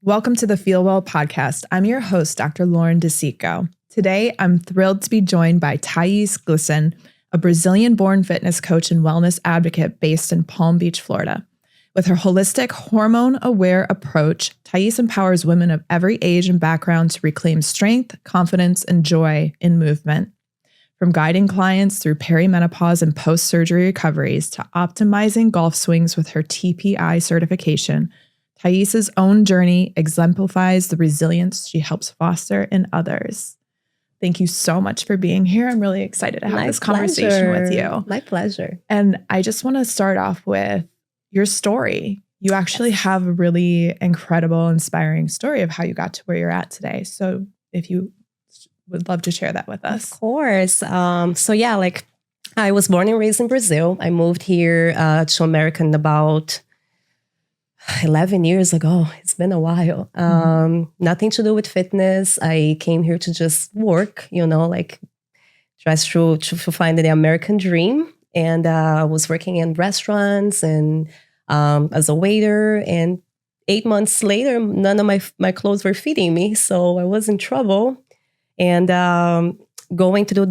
Welcome to the FeelWell Podcast. I'm your host, Dr. Lauren DeCicco. Today, I'm thrilled to be joined by Thais Glysson, a Brazilian-born fitness coach and wellness advocate based in Palm Beach, Florida. With her holistic, hormone-aware approach, Thais empowers women of every age and background to reclaim strength, confidence, and joy in movement. From guiding clients through perimenopause and post-surgery recoveries to optimizing golf swings with her TPI certification, Thais's own journey exemplifies the resilience she helps foster in others. Thank you so much for being here. I'm really excited to have this conversation with you. My pleasure. And I just want to start off with your story. You actually have a really incredible, inspiring story of how you got to where you're at today. So if you would love to share that with us. Of course. I was born and raised in Brazil. I moved here to America in about 11 years ago. It's been a while. Nothing to do with fitness. I came here to just work, just to find the American dream. And I was working in restaurants and as a waiter. And 8 months later, none of my clothes were fitting me. So I was in trouble. And going through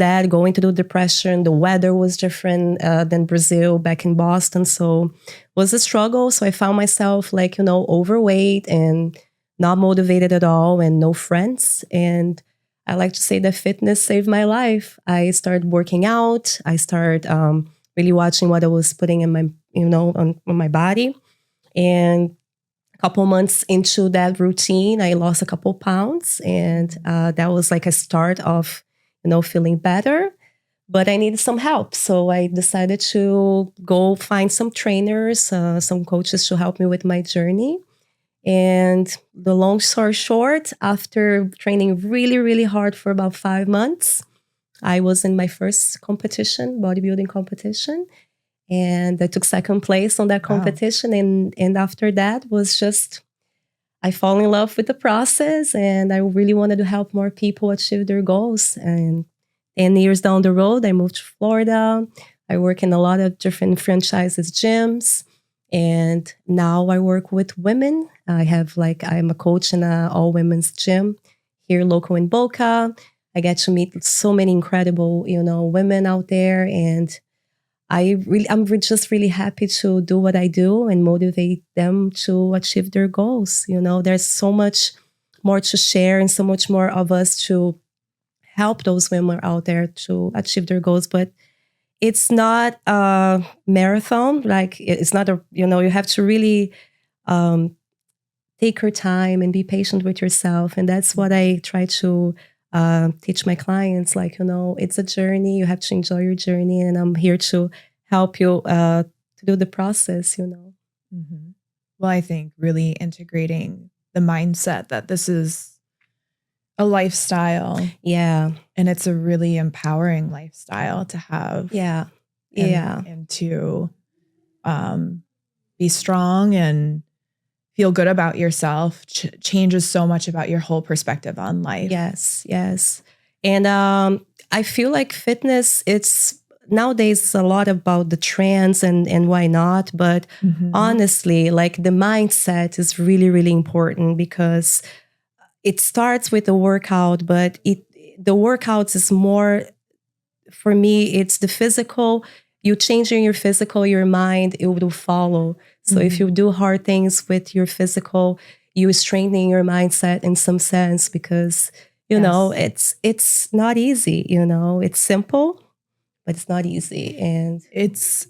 depression. The weather was different than Brazil back in Boston. So it was a struggle. So I found myself overweight and not motivated at all and no friends. And I like to say that fitness saved my life. I started working out. I started really watching what I was putting in my, on my body. And a couple months into that routine, I lost a couple pounds. And that was like a start of feeling better, but I needed some help. So I decided to go find some trainers, some coaches to help me with my journey. And the long story short, after training really, really hard for about 5 months, I was in my first competition, bodybuilding competition. And I took second place on that competition. Wow. And after that was just, I fall in love with the process and I really wanted to help more people achieve their goals. And 10 years down the road, I moved to Florida. I work in a lot of different franchises, gyms. And now I work with women. I'm a coach in an all women's gym here local in Boca. I get to meet so many incredible, women out there. And I'm just really happy to do what I do and motivate them to achieve their goals. There's so much more to share and so much more of us to help those women out there to achieve their goals. But it's not a marathon. It's not you have to really take your time and be patient with yourself. And that's what I try to teach my clients, it's a journey. You have to enjoy your journey. And I'm here to help you to do the process, Mm-hmm. Well, I think really integrating the mindset that this is a lifestyle. Yeah. And it's a really empowering lifestyle to have. Yeah. And to be strong and feel good about yourself changes so much about your whole perspective on life. Yes. And I feel like fitness, nowadays it's a lot about the trends and why not. But honestly, the mindset is really, really important because it starts with the workout, but the workouts is more, for me, it's the physical. You changing your physical, your mind, it will follow. So if you do hard things with your physical, you strengthening your mindset in some sense because, it's not easy, it's simple, but it's not easy. And it's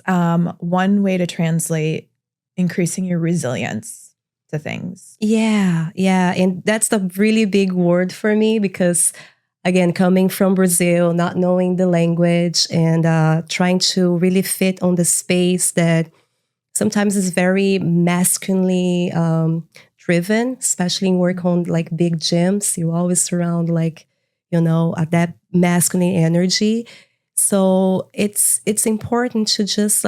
one way to translate increasing your resilience to things. Yeah. And that's the really big word for me because, again, coming from Brazil, not knowing the language and trying to really fit on the space that sometimes is very masculinely driven, especially in work on big gyms. You always surround that masculine energy. So it's important to just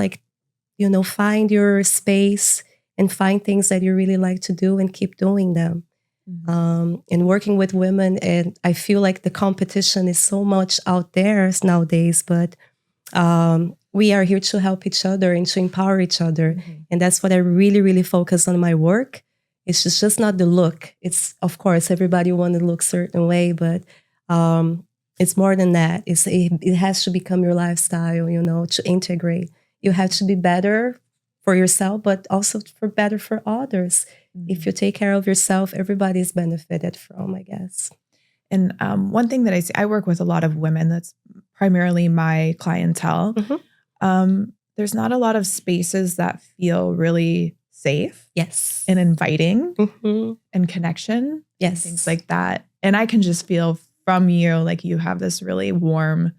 find your space and find things that you really like to do and keep doing them. And working with women, and I feel like the competition is so much out there nowadays, but we are here to help each other and to empower each other. And that's what I really, really focus on my work, It's just not the look. It's, of course, everybody want to look certain way, but it's more than that. It has to become your lifestyle, to integrate. You have to be better for yourself, but also better for others. Mm-hmm. If you take care of yourself, everybody's benefited from, I guess. And one thing that I see, I work with a lot of women. That's primarily my clientele. Mm-hmm. There's not a lot of spaces that feel really safe. Yes. And inviting mm-hmm. and connection. Yes. And things like that. And I can just feel from you, like you have this really warm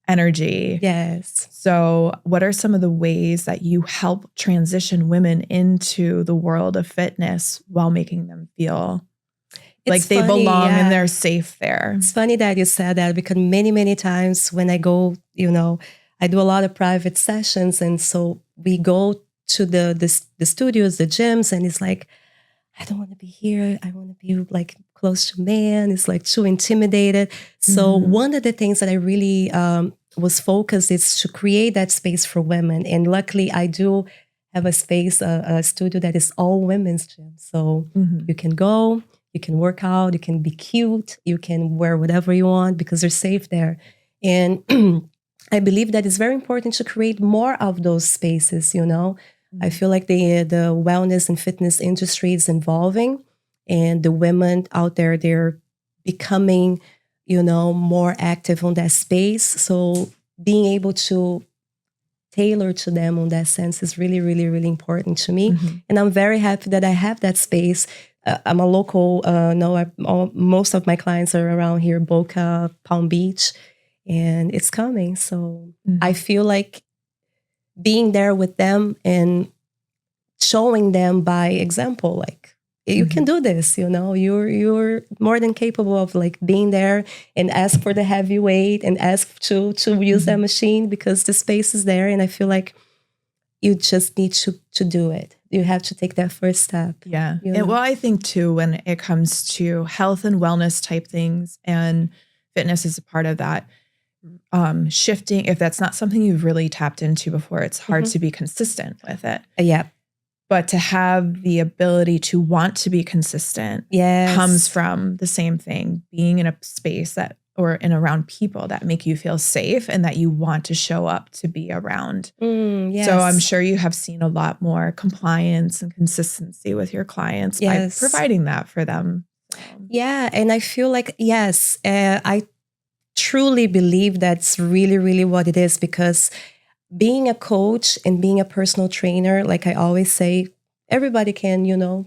energy. Yes. So what are some of the ways that you help transition women into the world of fitness while making them feel like they belong and they're safe there? It's funny that you said that, because many, many times when I go, I do a lot of private sessions. And so we go to the studios, the gyms, and it's like, I don't want to be here. I want to be like close to man. It's like too intimidated. So one of the things that I really was focused is to create that space for women. And luckily I do have a space, a studio that is all women's gym. So you can go, you can work out, you can be cute, you can wear whatever you want because they're safe there. And I believe that it's very important to create more of those spaces, I feel like the wellness and fitness industry is evolving, and the women out there, they're becoming, more active on that space. So being able to tailor to them on that sense is really, really, really important to me. Mm-hmm. And I'm very happy that I have that space. I'm a local, most of my clients are around here, Boca, Palm Beach, and it's coming. So I feel like being there with them and showing them by example, like you can do this, you're more than capable of like being there, and ask for the heavy weight and ask to use that machine, because the space is there. And I feel like you just need to do it. You have to take that first step. Yeah. Well, I think too, when it comes to health and wellness type things, and fitness is a part of that, shifting, if that's not something you've really tapped into before, it's hard to be consistent with it. Yeah. But to have the ability to want to be consistent comes from the same thing, being in a space that, or in around people that make you feel safe and that you want to show up to be around. Yes. So I'm sure you have seen a lot more compliance and consistency with your clients by providing that for them. Yeah. And I feel like, I truly believe that's really, really what it is, because being a coach and being a personal trainer, like I always say, everybody can,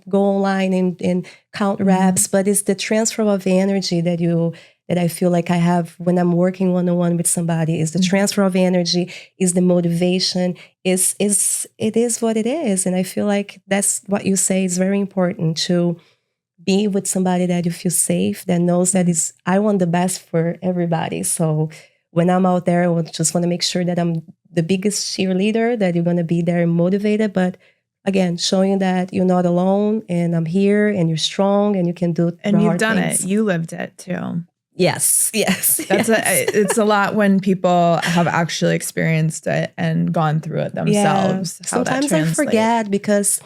go online and count reps, but it's the transfer of energy that I feel like I have when I'm working one-on-one with somebody. Is the transfer of energy, is the motivation, it is what it is. And I feel like that's what you say is very important, to be with somebody that you feel safe, that knows that I want the best for everybody. So when I'm out there, I just want to make sure that I'm the biggest cheerleader, that you're going to be there and motivated. But again, showing that you're not alone, and I'm here, and you're strong, and you can do it. And you've done it. You lived it too. Yes. It's a lot when people have actually experienced it and gone through it themselves. Yeah. Sometimes I forget, because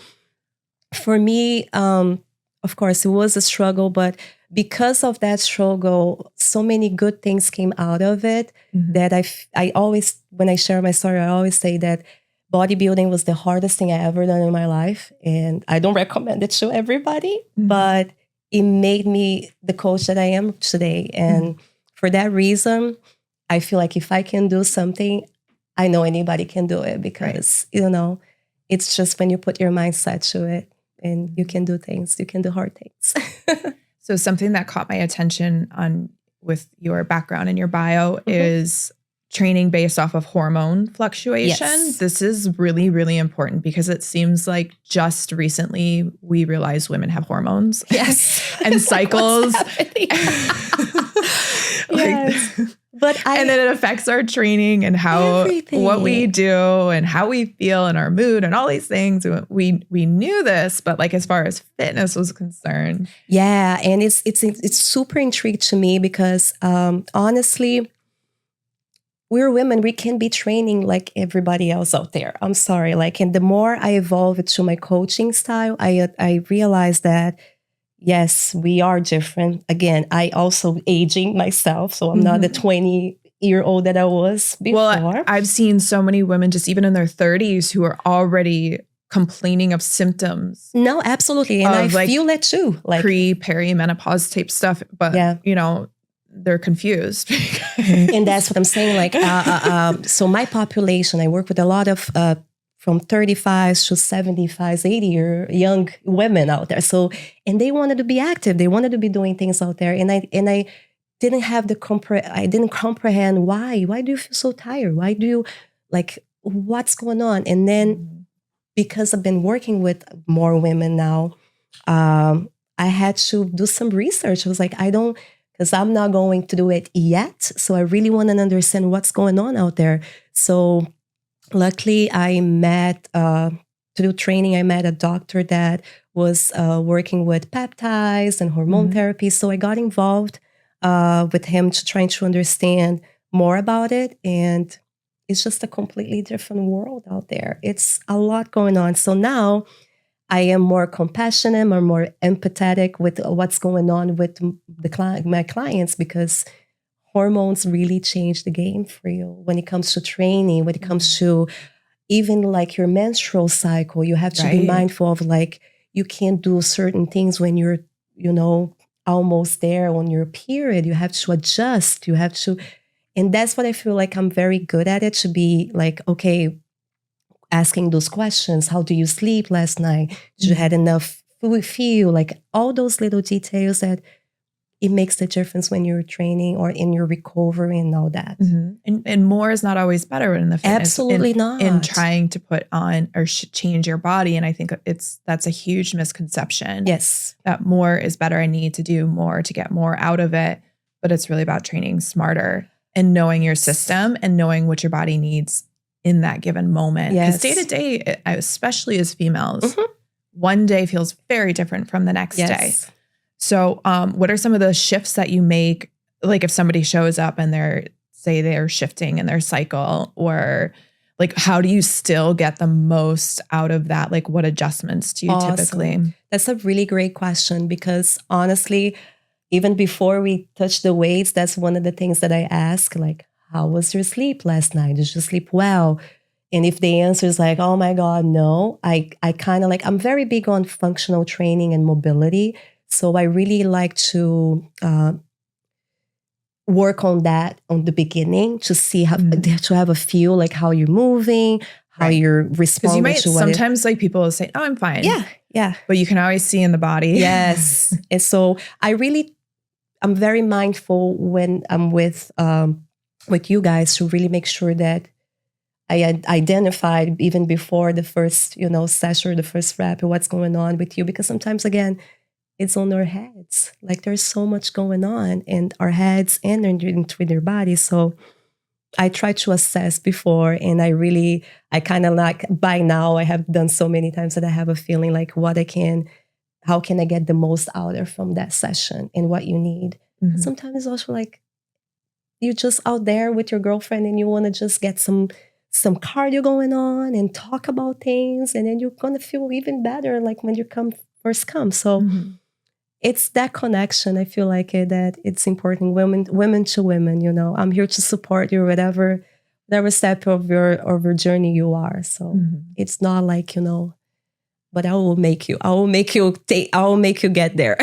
for me, of course, it was a struggle, but because of that struggle, so many good things came out of it that I always, when I share my story, I always say that bodybuilding was the hardest thing I ever done in my life. And I don't recommend it to everybody, but it made me the coach that I am today. And for that reason, I feel like if I can do something, I know anybody can do it, because, it's just when you put your mindset to it, and you can do things, you can do hard things. So something that caught my attention with your background and your bio is training based off of hormone fluctuation. Yes. This is really, really important, because it seems like just recently we realized women have hormones. Yes. And cycles. And then it affects our training and what we do and how we feel and our mood and all these things. We knew this, but like as far as fitness was concerned. Yeah. And it's super intrigued to me, because honestly, we're women, we can be training like everybody else out there. I'm sorry. Like, and the more I evolve it to my coaching style, I realized that, yes, we are different. Again, I also aging myself. So I'm not the 20-year-old that I was before. Well, I've seen so many women just even in their 30s who are already complaining of symptoms. No, absolutely. And I feel it too. Like perimenopause type stuff. But, you know, they're confused. And that's what I'm saying. Like, so my population, I work with a lot of from 35s to 75s, 80-year young women out there. So, and they wanted to be active. They wanted to be doing things out there. And I didn't have I didn't comprehend why. Why do you feel so tired? Why do you, like, what's going on? And then because I've been working with more women now, I had to do some research. I was like, because I'm not going to do it yet. So I really want to understand what's going on out there. So luckily I met, to do training, I met a doctor that was working with peptides and hormone therapy. So I got involved with him trying to understand more about it. And it's just a completely different world out there. It's a lot going on. So now I am more compassionate or more empathetic with what's going on with my clients, because hormones really change the game for you when it comes to training, when it comes to even like your menstrual cycle. You have to be mindful of, like, you can't do certain things when you're, you know, almost there on your period. You have to adjust. You have to, and that's what I feel like I'm very good at it, to be like, okay, asking those questions. How do you sleep last night? Did you had enough feel? Like all those little details that it makes the difference when you're training or in your recovery and all that. And more is not always better in the fitness. Absolutely not. In trying to put on or change your body. And I think that's a huge misconception. Yes. That more is better. I need to do more to get more out of it. But it's really about training smarter and knowing your system and knowing what your body needs in that given moment. Because day to day, especially as females, one day feels very different from the next day. So what are some of the shifts that you make? Like if somebody shows up and they're shifting in their cycle, or like, how do you still get the most out of that? Like what adjustments do you typically? That's a really great question, because honestly, even before we touch the weights, that's one of the things that I ask, like, how was your sleep last night? Did you sleep well? And if the answer is like, oh my God, no, I kind of like, I'm very big on functional training and mobility. So I really like to work on that on the beginning, to see how, to have a feel like how you're moving, how you're responding. Because you might sometimes, like, people will say, oh, I'm fine. Yeah. But you can always see in the body. Yes. And so I'm very mindful when I'm with you guys, to really make sure that I identified even before the first, session or the first rep, what's going on with you. Because sometimes, again, it's on our heads. Like, there's so much going on in our heads and in their bodies. So I try to assess before, and I kind of like, by now I have done so many times that I have a feeling like how can I get the most out of from that session and what you need. Sometimes it's also like, you're just out there with your girlfriend and you want to just get some cardio going on and talk about things, and then you're going to feel even better like when you first come. So it's that connection. I feel like that it's important, women to women, I'm here to support you, whatever step of your journey you are. So it's not like, but I will make you get there.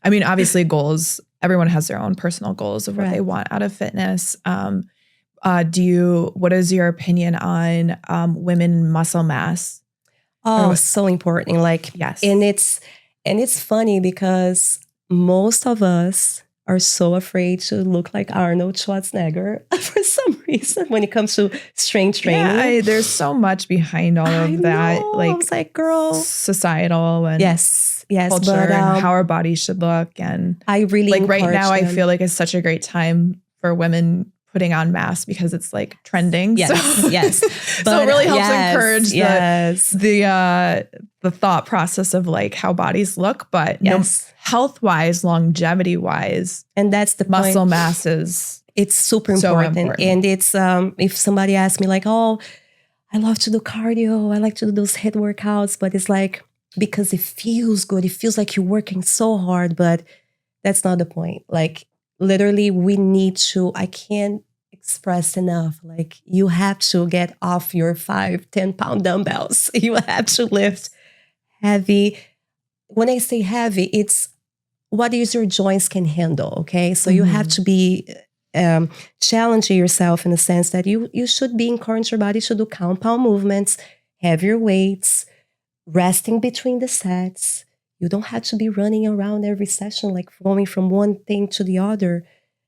I mean, obviously goals, everyone has their own personal goals of what they want out of fitness. What is your opinion on women muscle mass? Oh, so important. Like, yes. And it's funny because most of us are so afraid to look like Arnold Schwarzenegger for some reason when it comes to strength training. Yeah, there's so much behind all of that. I was like, girl, societal and yes, culture, and how our bodies should look. And I really like right now, I feel like it's such a great time for women putting on masks because it's like trending. Yes. So it really helps encourage the thought process of like how bodies look, but health-wise, longevity-wise, and that's the muscle mass is It's super So important. important. And it's, if somebody asks me like, oh, I love to do cardio, I like to do those HIIT workouts, but it's like, because it feels good. It feels like you're working so hard, but that's not the point. Like literally I can't express enough. Like you have to get off your 5-10 pound dumbbells. You have to lift heavy. When I say heavy, it's what is your joints can handle. Okay. So you have to be challenging yourself in the sense that you should be encouraging your body to do compound movements, heavier weights, resting between the sets. You don't have to be running around every session, like going from one thing to the other.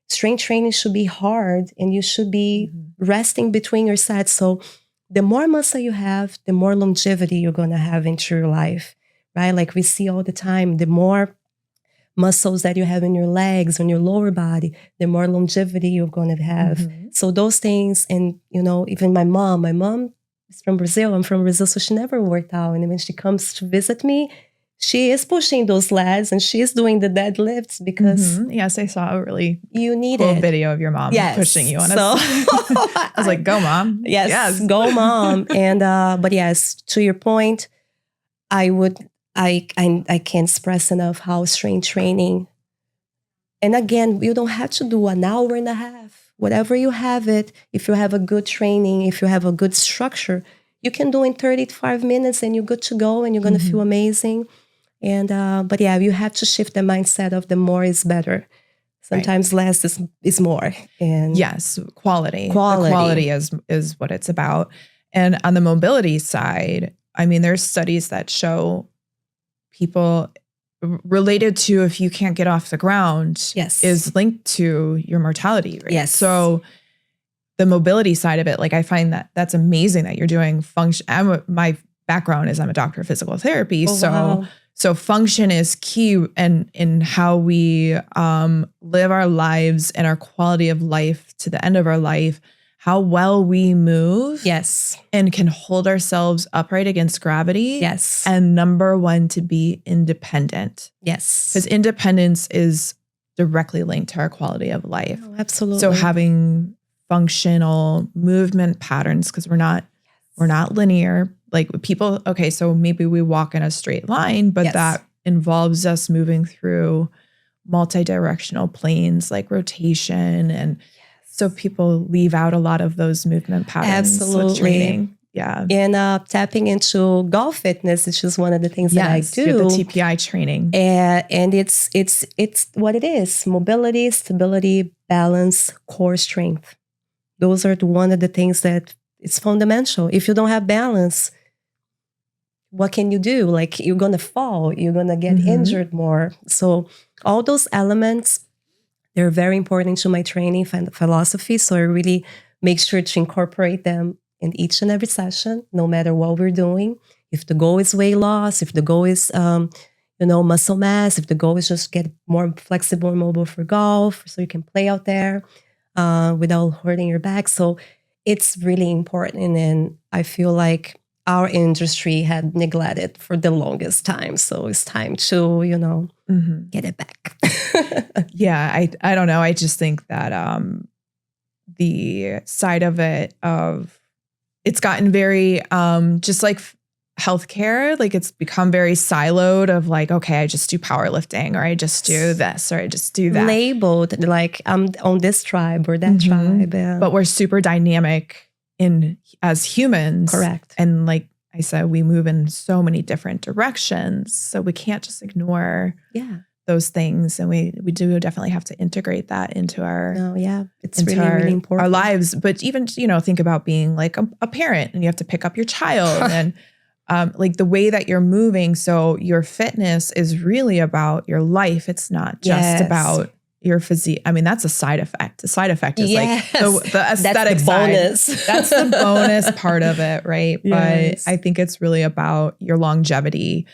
Strength training should be hard and you should be resting between your sets. So the more muscle you have, the more longevity you're going to have into your life, right? Like we see all the time, the more muscles that you have in your legs, on your lower body, the more longevity you're going to have. So those things, and even my mom is from Brazil. I'm from Brazil, so she never worked out. And when she comes to visit me, she is pushing those lads and she is doing the deadlifts because yes, I saw a really cool video of your mom pushing you on it. I was like, go mom. Yes, go mom. And but yes, to your point, I can't stress enough how strength training. And again, you don't have to do an hour and a half. Whatever you have it, if you have a good training, if you have a good structure, you can do in 35 minutes and you're good to go and you're going to feel amazing. And but yeah, you have to shift the mindset of the more is better. Sometimes less is more. And yes, quality. The quality is what it's about. And on the mobility side, I mean, there's studies that show people related to if you can't get off the ground is linked to your mortality rate. Yes. So the mobility side of it, like I find that's amazing that you're doing function. My background is I'm a doctor of physical therapy. So function is key in how we live our lives and our quality of life to the end of our life, how well we move and can hold ourselves upright against gravity. Yes. And number one, to be independent. Yes. Because independence is directly linked to our quality of life. Oh, absolutely. So having functional movement patterns, because we're not linear. Like people, okay, so maybe we walk in a straight line, but that involves us moving through multi-directional planes like rotation. And so people leave out a lot of those movement patterns with training. Yeah. And tapping into golf fitness, which is one of the things that I do. The TPI training. And it's what it is. Mobility, stability, balance, core strength. Those are one of the things that it's fundamental. If you don't have balance, what can you do? Like you're going to fall, you're going to get injured more. So all those elements, they're very important to my training philosophy. So I really make sure to incorporate them in each and every session, no matter what we're doing. If the goal is weight loss, if the goal is, muscle mass, if the goal is just get more flexible and mobile for golf, so you can play out there without hurting your back. So it's really important. And I feel like our industry had neglected for the longest time. So it's time to, get it back. Yeah, I don't know. I just think that the side of it it's gotten very just like healthcare, like it's become very siloed of like, okay, I just do powerlifting, or I just do this, or I just do that. Labeled like I'm on this tribe or that tribe. But we're super dynamic as humans. Correct. And like I said, we move in so many different directions. So we can't just ignore those things. And we do definitely have to integrate that into our it's really important. Our lives. But even, think about being like a parent and you have to pick up your child and like the way that you're moving. So your fitness is really about your life. It's not just about your physique. I mean, that's a side effect. The side effect is like the aesthetic bonus. That's the bonus part of it, right? Yes. But I think it's really about your longevity.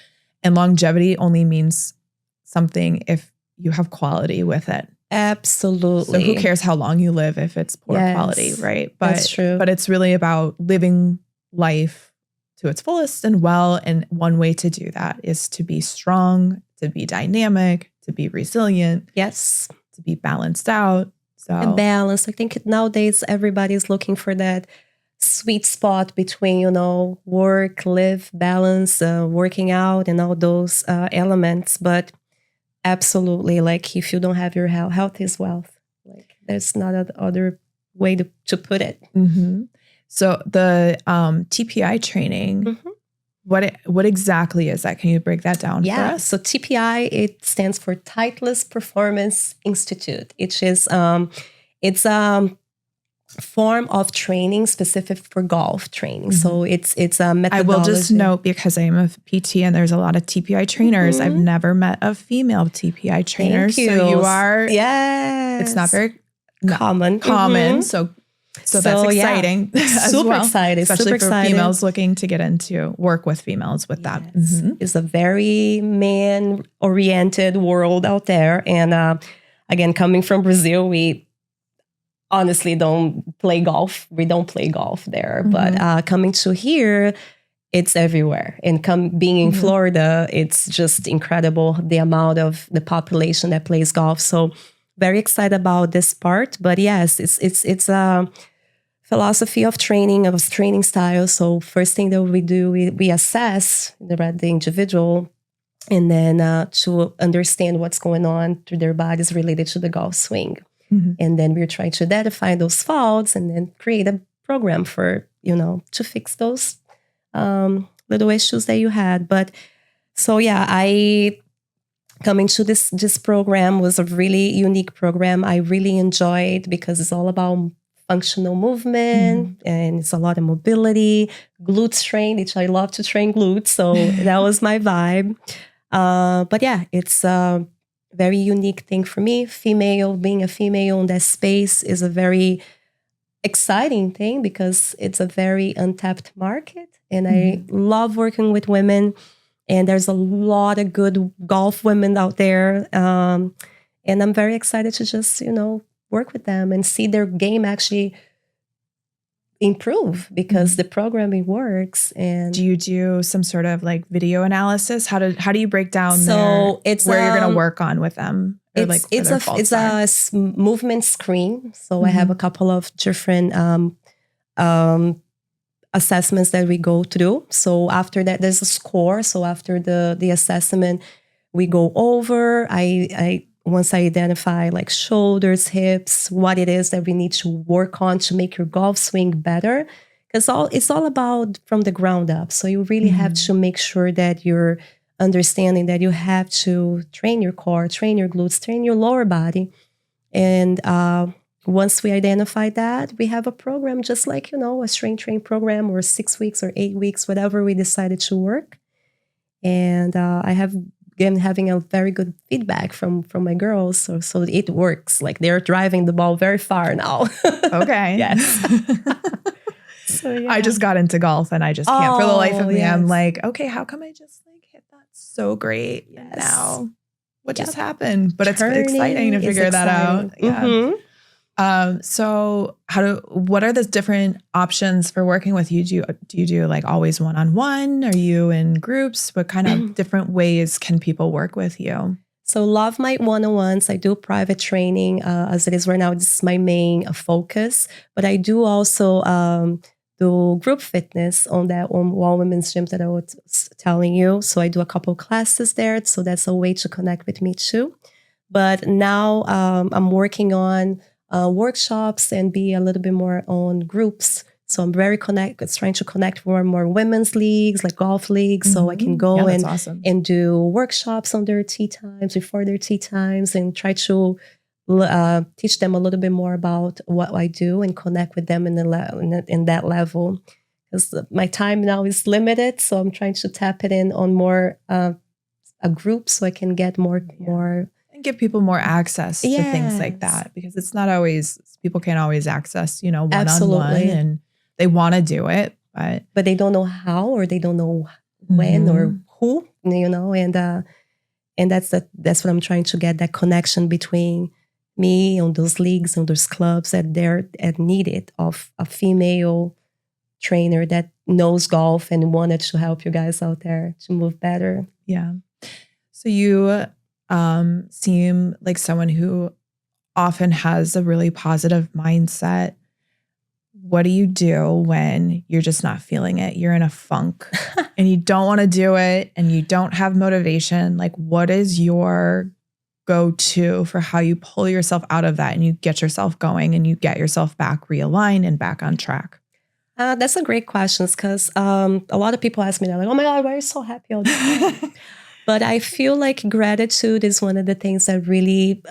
And longevity only means something if you have quality with it. Absolutely. So who cares how long you live if it's poor quality, right? But, that's true. But it's really about living life to its fullest and well. And one way to do that is to be strong, to be dynamic, to be resilient. Yes. To be balanced out, So And balance. I think nowadays everybody's looking for that sweet spot between, work, live, balance, working out and all those elements. But absolutely, like if you don't have your health is wealth. Like there's not other way to put it. Mm-hmm. So the TPI training, Mm-hmm. what exactly is that? Can you break that down for us? So TPI, it stands for Titleist Performance Institute. It's a form of training specific for golf training. Mm-hmm. So it's a methodology. I will just note, because I'm a PT and there's a lot of TPI trainers, mm-hmm. I've never met a female TPI trainer. Thank you. So you are, yes, it's not very common. Mm-hmm. So that's exciting. Super excited. Especially super for excited. Females looking to get into work with females with that. Mm-hmm. It's a very man-oriented world out there. And again, coming from Brazil, we honestly don't play golf. We don't play golf there. Mm-hmm. But coming to here, it's everywhere. And being in mm-hmm. Florida, it's just incredible, the amount of the population that plays golf. So very excited about this part. But yes, it's a philosophy of training, of training style. So first thing that we do, we assess the individual, and then to understand what's going on through their bodies related to the golf swing. Mm-hmm. And then we're trying to identify those faults and then create a program for, to fix those little issues that you had. But so, coming to this program was a really unique program. I really enjoyed because it's all about functional movement, mm-hmm. and it's a lot of mobility, glutes train, which I love to train glutes. So that was my vibe. But yeah, it's a very unique thing for me. Being a female in that space is a very exciting thing because it's a very untapped market. And mm-hmm. I love working with women. And there's a lot of good golf women out there. And I'm very excited to just, work with them and see their game actually improve because the programming works. And do you do some sort of like video analysis? How do you break down it's where you're going to work on with them? Or it's a movement screen. So mm-hmm. I have a couple of different assessments that we go through. So after that, there's a score. So after the assessment, we go over. Once I identify like shoulders, hips, what it is that we need to work on to make your golf swing better. Because it's all about from the ground up. So you really mm-hmm. have to make sure that you're understanding that you have to train your core, train your glutes, train your lower body. And once we identify that, we have a program just like, a strength training program or 6 weeks or 8 weeks, whatever we decided to work. And I have been having a very good feedback from my girls. So it works. Like they're driving the ball very far now. Okay. Yes. So, yeah. I just got into golf and I just can't for the life of me. Yes. I'm like, okay, how come I just hit that so great? Yes. Now what just happened? But it's exciting to figure that out. Yeah. Mm-hmm. So what are the different options for working with you? Do you do like always one-on-one? Are you in groups? What kind of different ways can people work with you? So love my one-on-ones. I do private training as it is right now. This is my main focus, but I do also do group fitness on that All Women's Gym that I was telling you. So I do a couple classes there. So that's a way to connect with me too. But now I'm working on workshops and be a little bit more on groups. So I'm very trying to connect more and more women's leagues, like golf leagues. Mm-hmm. So I can go and do workshops on their tee times, before their tee times, and try to teach them a little bit more about what I do and connect with them in that level. Because my time now is limited. So I'm trying to tap it in on more a group so I can get more give people more access to things like that, because it's not always, people can't always access, one-on-one, and they want to do it, but they don't know how, or they don't know when mm-hmm. or who, and that's what I'm trying to get, that connection between me on those leagues, on those clubs that they're needed of a female trainer that knows golf and wanted to help you guys out there to move better. Yeah. So you seem like someone who often has a really positive mindset. What do you do when you're just not feeling it? You're in a funk and you don't want to do it and you don't have motivation. Like, what is your go-to for how you pull yourself out of that and you get yourself going and you get yourself back realigned and back on track? That's a great question because a lot of people ask me that, like, oh my God, why are you so happy all the time? But I feel like gratitude is one of the things that really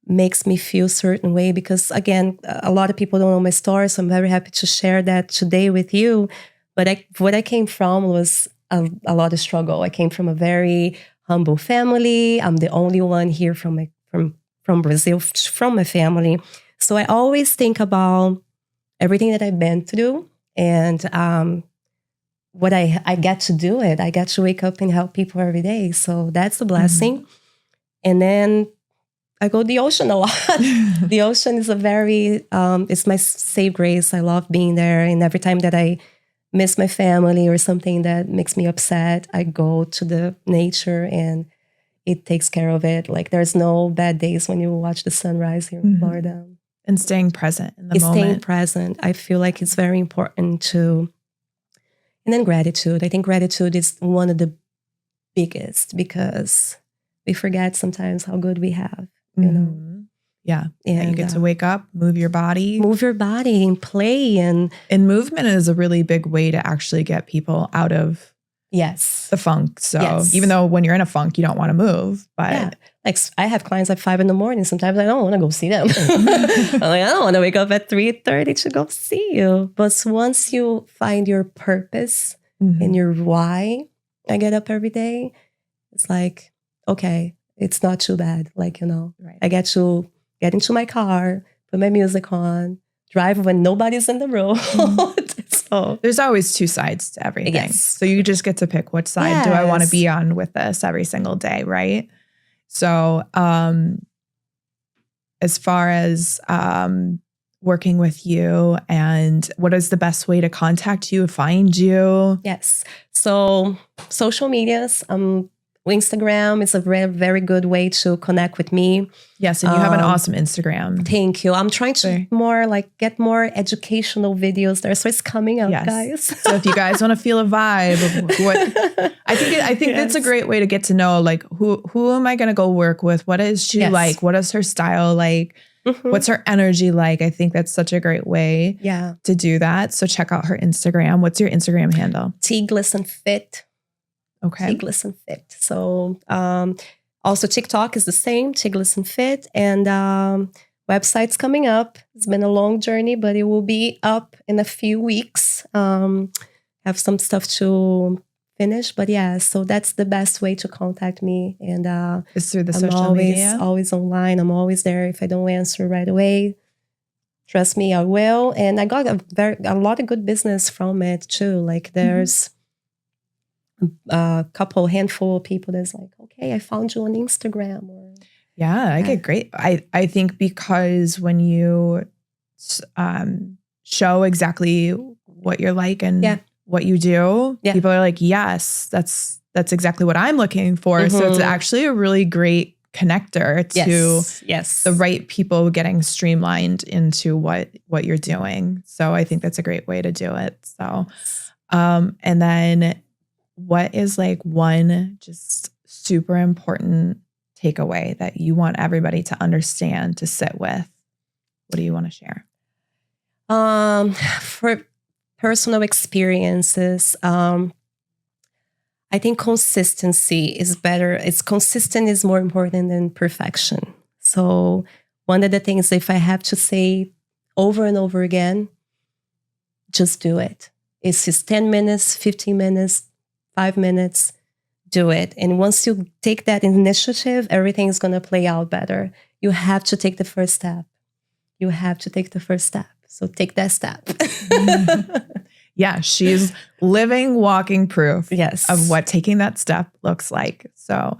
makes me feel a certain way because, again, a lot of people don't know my story, so I'm very happy to share that today with you. But what I came from was a lot of struggle. I came from a very humble family. I'm the only one here from Brazil, from my family. So I always think about everything that I've been through and what I get to do it. I get to wake up and help people every day. So that's a blessing. And then I go to the ocean a lot. The ocean is it's my safe grace. I love being there. And every time that I miss my family or something that makes me upset, I go to the nature and it takes care of it. Like there's no bad days when you watch the sunrise here in Florida. And staying present in the moment. Staying present. I feel like it's very important to... And then gratitude. I think gratitude is one of the biggest because we forget sometimes how good we have, you know? Yeah. And you get to wake up, move your body. Move your body and play. And movement is a really big way to actually get people out of the funk. So even though when you're in a funk, you don't want to move, but... Like I have clients at 5 a.m. Sometimes I don't want to go see them. I'm like, I don't want to wake up at 3:30 to go see you. But once you find your purpose and your why, I get up every day. It's like, okay, it's not too bad. Like, I get to get into my car, put my music on, drive when nobody's in the road. So there's always two sides to everything. So you just get to pick which side do I want to be on with this every single day, right? So as far as working with you and what is the best way to contact you, find you? Yes. So social medias, Instagram is a very, very good way to connect with me. Yes, and you have an awesome Instagram. Thank you. I'm trying to get more educational videos there, so it's coming up, guys. So if you guys want to feel a vibe of what I think that's a great way to get to know, like who am I going to go work with? What is she like? What is her style like? What's her energy like? I think that's such a great way to do that. So check out her Instagram. What's your Instagram handle? Thais Glysson Fit. Okay. Thais Glysson Fit. So also TikTok is the same, Thais Glysson Fit. And website's coming up. It's been a long journey, but it will be up in a few weeks. Have some stuff to finish. But so that's the best way to contact me. And it's through the social media? Always online. I'm always there. If I don't answer right away, trust me, I will. And I got a lot of good business from it too. Like there's a handful of people that's like, okay, I found you on Instagram. I get great. I think because when you show exactly what you're like and what you do, people are like, yes, that's exactly what I'm looking for. So it's actually a really great connector to the right people getting streamlined into what you're doing. So I think that's a great way to do it. So, and then what is like one just super important takeaway that you want everybody to understand, to sit with? What do you want to share? For personal experiences, I think consistency is better. Consistent is more important than perfection. So one of the things, if I have to say over and over again, just do it. It's just 10 minutes, 15 minutes, 5 minutes, do it. And once you take that initiative, everything is going to play out better. You have to take the first step. So take that step. She's living, walking proof of what taking that step looks like. So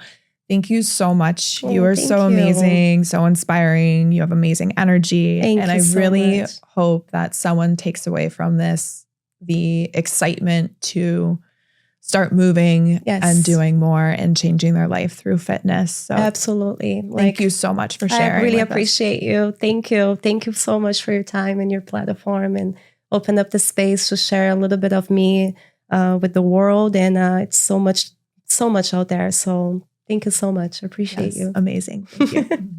thank you so much. You are so amazing, so inspiring. You have amazing energy. And I really hope that someone takes away from this the excitement to start moving Yes. and doing more and changing their life through fitness. So absolutely. thank you so much for sharing. I really with us. appreciate you. Thank you. Thank you so much for your time and your platform and open up the space to share a little bit of me with the world. And it's so much out there. So thank you so much. I appreciate you. Amazing. Thank you.